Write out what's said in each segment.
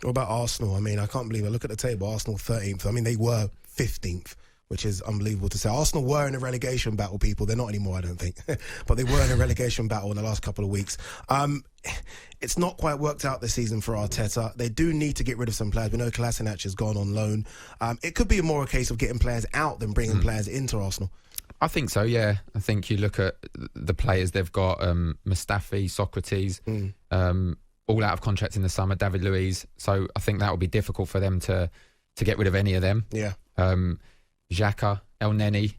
What about Arsenal? I mean, I can't believe I look at the table. Arsenal 13th. I mean, they were 15th, which is unbelievable to say. Arsenal were in a relegation battle, people. They're not anymore, I don't think. But they were in a relegation battle in the last couple of weeks. It's not quite worked out this season for Arteta. They do need to get rid of some players. We know Kolasinac has gone on loan. It could be more a case of getting players out than bringing players into Arsenal. I think so, yeah. I think you look at the players they've got, Mustafi, Socrates, all out of contract in the summer, David Luiz. So I think that will be difficult for them to get rid of any of them. Yeah. Xhaka, El Neni,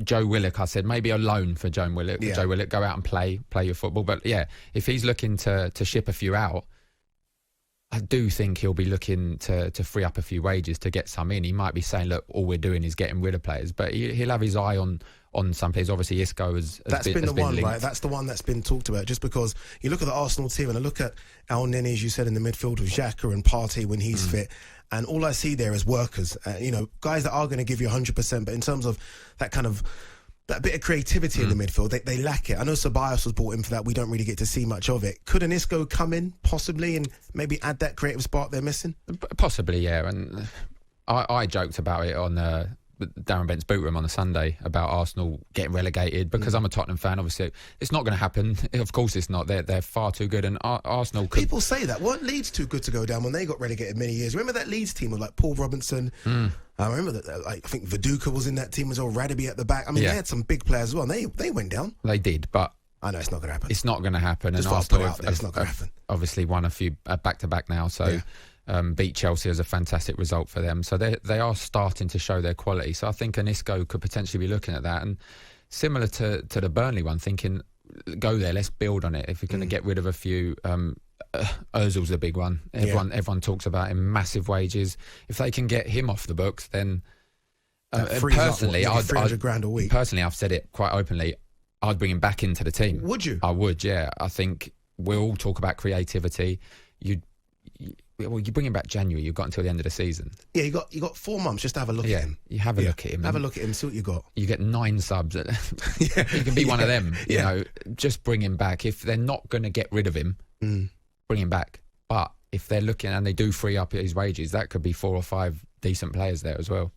Joe Willock, I said, maybe a loan for Joe Willock. Yeah. Joe Willock, go out and play your football. But yeah, if he's looking to ship a few out, I do think he'll be looking to free up a few wages to get some in. He might be saying, look, all we're doing is getting rid of players. But he'll have his eye on some players. Obviously, Isco has been the one, right? That's the one that's been talked about. Just because you look at the Arsenal team and I look at El Neni, as you said, in the midfield with Xhaka and Partey when he's fit. And all I see there is workers, guys that are going to give you 100%. But in terms of that bit of creativity in the midfield, they lack it. I know Ceballos was brought in for that. We don't really get to see much of it. Could an Isco come in, possibly, and maybe add that creative spark they're missing? Possibly, yeah. And I joked about it on Darren Bent's boot room on a Sunday about Arsenal getting relegated because I'm a Tottenham fan. Obviously, it's not going to happen. Of course, it's not. They're far too good, and Arsenal. People say that. Weren't Leeds too good to go down when they got relegated many years? Remember that Leeds team with like Paul Robinson? I remember that. I think Viduka was in that team as well. Radaby at the back. I mean, they had some big players as well. And they went down. They did, but I know it's not going to happen. It's not going to happen. Just and Arsenal it's not going to happen. Obviously, won a few back-to-back now, so. Yeah. Beat Chelsea as a fantastic result for them. So they are starting to show their quality. So I think an Isco could potentially be looking at that. And similar to the Burnley one, thinking, go there, let's build on it. If we're going to get rid of a few, Ozil's a big one. Everyone talks about him, massive wages. If they can get him off the books, then personally, $300,000 a week. Personally, I've said it quite openly, I'd bring him back into the team. Would you? I would, yeah. I think we'll all talk about creativity. You bring him back January, you've got until the end of the season. Yeah, you got 4 months just to have a look at him. You have a look at him. Have a look at him, see what you got. You get 9 subs. You can be one of them. You know, just bring him back. If they're not going to get rid of him, bring him back. But if they're looking and they do free up his wages, that could be 4 or 5 decent players there as well.